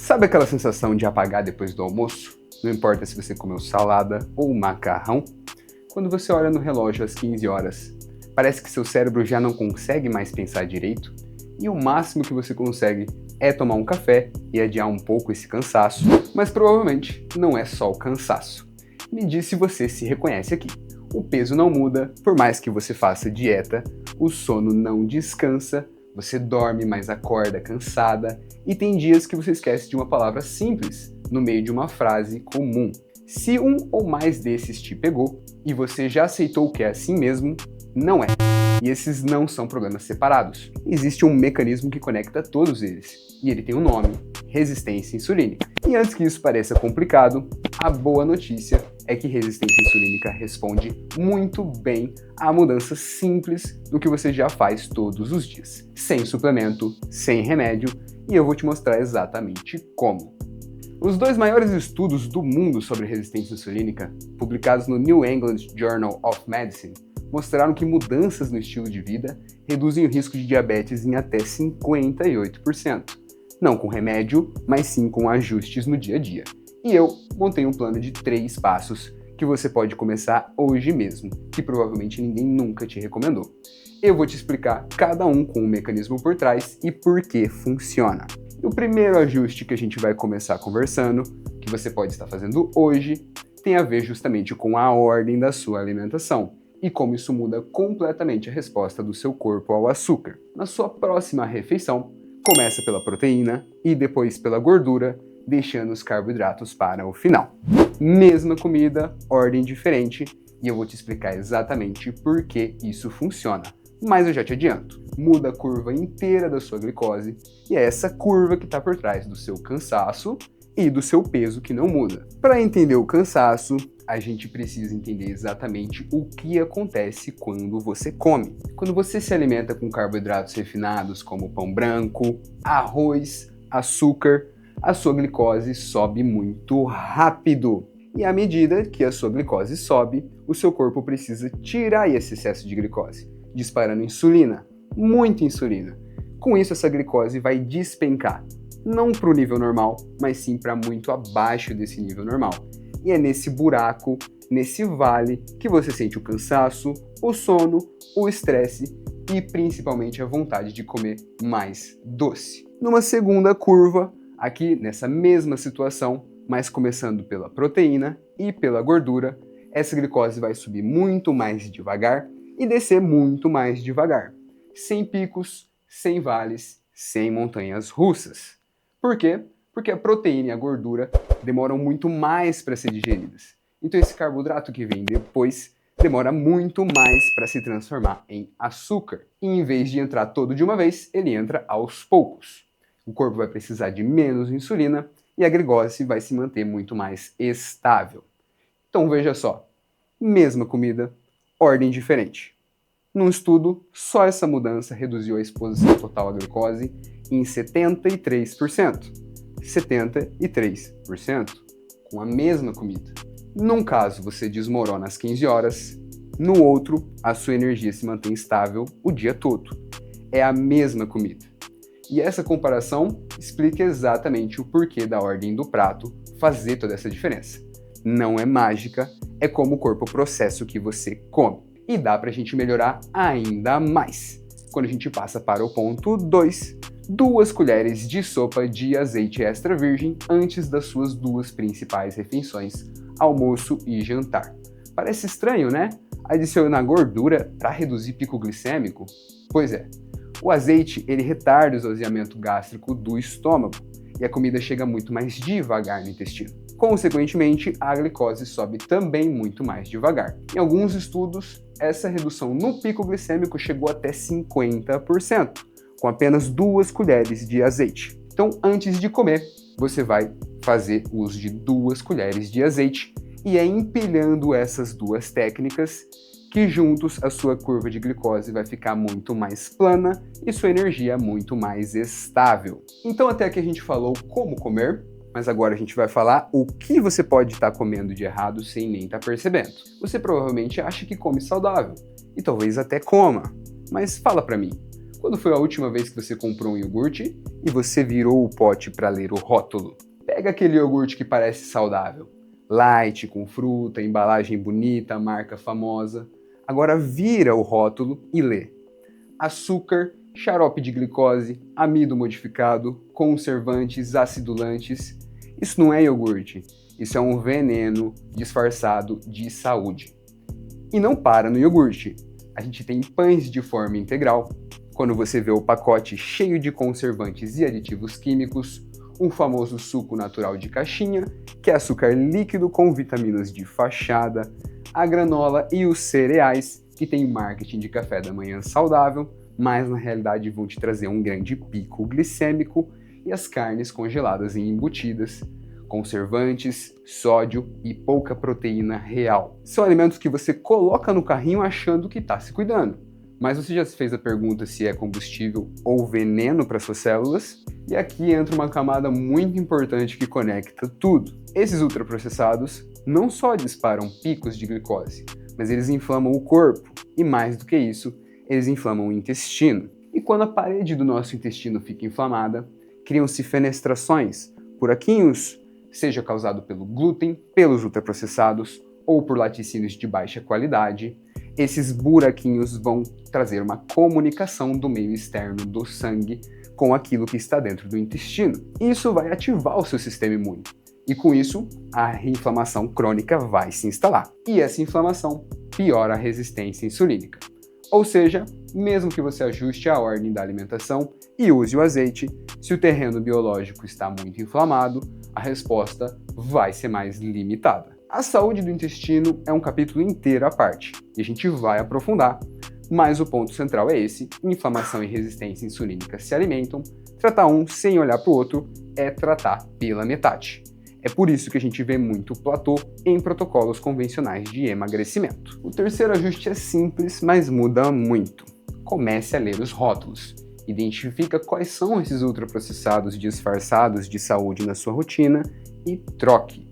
Sabe aquela sensação de apagar depois do almoço? Não importa se você comeu salada ou macarrão? Quando você olha no relógio às 15 horas, parece que seu cérebro já não consegue mais pensar direito e o máximo que você consegue é tomar um café e adiar um pouco esse cansaço, mas provavelmente não é só o cansaço. Me diz se você se reconhece aqui. O peso não muda, por mais que você faça dieta, o sono não descansa, você dorme, mas acorda cansada, e tem dias que você esquece de uma palavra simples no meio de uma frase comum. Se um ou mais desses te pegou e você já aceitou que é assim mesmo, não é. E esses não são problemas separados. Existe um mecanismo que conecta todos eles, e ele tem um nome: resistência insulínica. E antes que isso pareça complicado, a boa notícia é que resistência insulínica responde muito bem a mudanças simples do que você já faz todos os dias, sem suplemento, sem remédio, e eu vou te mostrar exatamente como. Os dois maiores estudos do mundo sobre resistência insulínica, publicados no New England Journal of Medicine, mostraram que mudanças no estilo de vida reduzem o risco de diabetes em até 58%. Não com remédio, mas sim com ajustes no dia a dia. E eu montei um plano de 3 passos que você pode começar hoje mesmo, que provavelmente ninguém nunca te recomendou. Eu vou te explicar cada um com o mecanismo por trás e por que funciona. E o primeiro ajuste que a gente vai começar conversando, que você pode estar fazendo hoje, tem a ver justamente com a ordem da sua alimentação e como isso muda completamente a resposta do seu corpo ao açúcar. Na sua próxima refeição, começa pela proteína e depois pela gordura, deixando os carboidratos para o final. Mesma comida, ordem diferente, e eu vou te explicar exatamente por que isso funciona. Mas eu já te adianto, muda a curva inteira da sua glicose, e é essa curva que está por trás do seu cansaço e do seu peso que não muda. Para entender o cansaço, a gente precisa entender exatamente o que acontece quando você come. Quando você se alimenta com carboidratos refinados como pão branco, arroz, açúcar, a sua glicose sobe muito rápido. E à medida que a sua glicose sobe, o seu corpo precisa tirar esse excesso de glicose, disparando insulina, muita insulina. Com isso, essa glicose vai despencar, não para o nível normal, mas sim para muito abaixo desse nível normal. E é nesse buraco, nesse vale, que você sente o cansaço, o sono, o estresse e principalmente a vontade de comer mais doce. Numa segunda curva, aqui nessa mesma situação, mas começando pela proteína e pela gordura, essa glicose vai subir muito mais devagar e descer muito mais devagar, sem picos, sem vales, sem montanhas russas. Por quê? Porque a proteína e a gordura demoram muito mais para ser digeridas. Então esse carboidrato que vem depois demora muito mais para se transformar em açúcar. E em vez de entrar todo de uma vez, ele entra aos poucos. O corpo vai precisar de menos insulina e a glicose vai se manter muito mais estável. Então veja só, mesma comida, ordem diferente. Num estudo, só essa mudança reduziu a exposição total à glicose em 73%. 73% com a mesma comida. Num caso, você desmorona às 15 horas, no outro, a sua energia se mantém estável o dia todo. É a mesma comida. E essa comparação explica exatamente o porquê da ordem do prato fazer toda essa diferença. Não é mágica, é como o corpo processa o que você come. E dá pra gente melhorar ainda mais. Quando a gente passa para o ponto 2, 2 colheres de sopa de azeite extra virgem antes das suas 2 principais refeições, almoço e jantar. Parece estranho, né? Adicionar gordura para reduzir pico glicêmico? Pois é. O azeite, ele retarda o esvaziamento gástrico do estômago e a comida chega muito mais devagar no intestino. Consequentemente, a glicose sobe também muito mais devagar. Em alguns estudos, essa redução no pico glicêmico chegou até 50%, com apenas 2 colheres de azeite. Então, antes de comer, você vai fazer uso de 2 colheres de azeite e é empilhando essas 2 técnicas que juntos a sua curva de glicose vai ficar muito mais plana e sua energia muito mais estável. Então até aqui a gente falou como comer, mas agora a gente vai falar o que você pode estar comendo de errado sem nem estar percebendo. Você provavelmente acha que come saudável, e talvez até coma, mas fala pra mim, Quando foi a última vez que você comprou um iogurte e você virou o pote para ler o rótulo? Pega aquele iogurte que parece saudável. Light, com fruta, embalagem bonita, marca famosa. Agora vira o rótulo e lê. Açúcar, xarope de glicose, amido modificado, conservantes, acidulantes. Isso não é iogurte. Isso é um veneno disfarçado de saúde. E não para no iogurte. A gente tem pães de forma integral. Quando você vê o pacote cheio de conservantes e aditivos químicos, o famoso suco natural de caixinha, que é açúcar líquido com vitaminas de fachada, a granola e os cereais, que tem marketing de café da manhã saudável, mas na realidade vão te trazer um grande pico glicêmico, e as carnes congeladas e embutidas, conservantes, sódio e pouca proteína real. São alimentos que você coloca no carrinho achando que está se cuidando. Mas você já se fez a pergunta se é combustível ou veneno para suas células? E aqui entra uma camada muito importante que conecta tudo. Esses ultraprocessados não só disparam picos de glicose, mas eles inflamam o corpo. E mais do que isso, eles inflamam o intestino. E quando a parede do nosso intestino fica inflamada, criam-se fenestrações, buraquinhos, seja causado pelo glúten, pelos ultraprocessados ou por laticínios de baixa qualidade. Esses buraquinhos vão trazer uma comunicação do meio externo do sangue com aquilo que está dentro do intestino. Isso vai ativar o seu sistema imune. E com isso, a inflamação crônica vai se instalar. E essa inflamação piora a resistência insulínica. Ou seja, mesmo que você ajuste a ordem da alimentação e use o azeite, se o terreno biológico está muito inflamado, a resposta vai ser mais limitada. A saúde do intestino é um capítulo inteiro à parte, e a gente vai aprofundar, mas o ponto central é esse: inflamação e resistência insulínica se alimentam, tratar um sem olhar para o outro é tratar pela metade. É por isso que a gente vê muito platô em protocolos convencionais de emagrecimento. O terceiro ajuste é simples, mas muda muito. Comece a ler os rótulos. Identifica quais são esses ultraprocessados disfarçados de saúde na sua rotina e troque.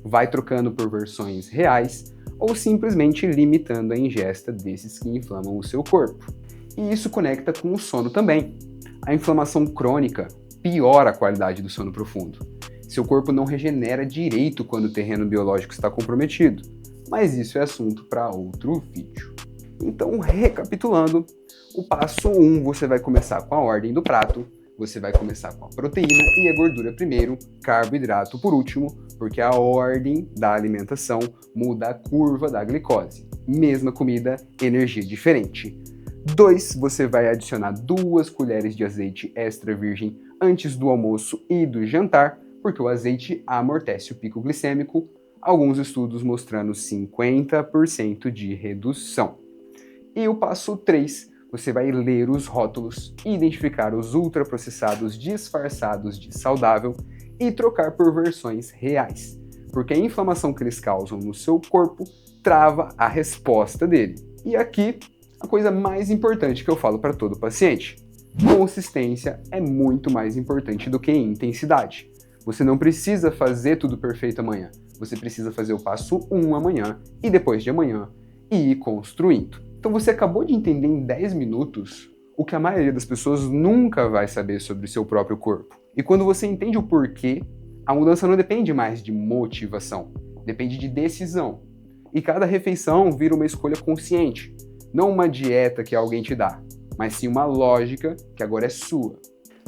Vai trocando por versões reais ou simplesmente limitando a ingesta desses que inflamam o seu corpo. E isso conecta com o sono também. A inflamação crônica piora a qualidade do sono profundo. Seu corpo não regenera direito quando o terreno biológico está comprometido, mas isso é assunto para outro vídeo. Então, recapitulando, o passo 1 você vai começar com a ordem do prato. Você vai começar com a proteína e a gordura primeiro, carboidrato por último, porque a ordem da alimentação muda a curva da glicose. Mesma comida, energia diferente. 2, você vai adicionar 2 colheres de azeite extra virgem antes do almoço e do jantar, porque o azeite amortece o pico glicêmico, alguns estudos mostrando 50% de redução. E o passo 3, você vai ler os rótulos, identificar os ultraprocessados disfarçados de saudável e trocar por versões reais, porque a inflamação que eles causam no seu corpo trava a resposta dele. E aqui, a coisa mais importante que eu falo para todo paciente: consistência é muito mais importante do que intensidade. Você não precisa fazer tudo perfeito amanhã, você precisa fazer o passo 1 amanhã e depois de amanhã e ir construindo. Então você acabou de entender em 10 minutos o que a maioria das pessoas nunca vai saber sobre o seu próprio corpo. E quando você entende o porquê, a mudança não depende mais de motivação, depende de decisão. E cada refeição vira uma escolha consciente, não uma dieta que alguém te dá, mas sim uma lógica que agora é sua.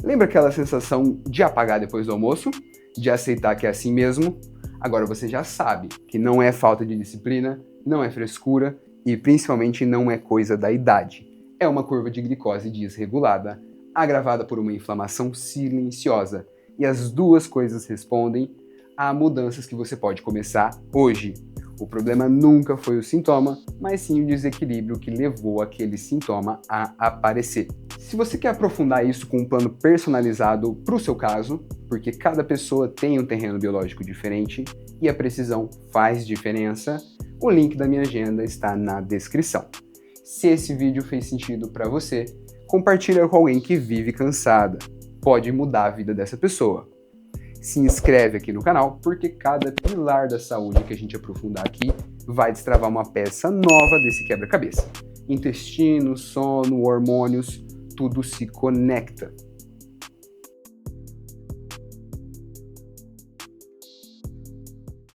Lembra aquela sensação de apagar depois do almoço? De aceitar que é assim mesmo? Agora você já sabe que não é falta de disciplina, não é frescura, e principalmente não é coisa da idade. É uma curva de glicose desregulada, agravada por uma inflamação silenciosa. E as duas coisas respondem a mudanças que você pode começar hoje. O problema nunca foi o sintoma, mas sim o desequilíbrio que levou aquele sintoma a aparecer. Se você quer aprofundar isso com um plano personalizado para o seu caso, porque cada pessoa tem um terreno biológico diferente e a precisão faz diferença, o link da minha agenda está na descrição. Se esse vídeo fez sentido para você, compartilha com alguém que vive cansada. Pode mudar a vida dessa pessoa. Se inscreve aqui no canal, porque cada pilar da saúde que a gente aprofundar aqui vai destravar uma peça nova desse quebra-cabeça. Intestino, sono, hormônios, tudo se conecta.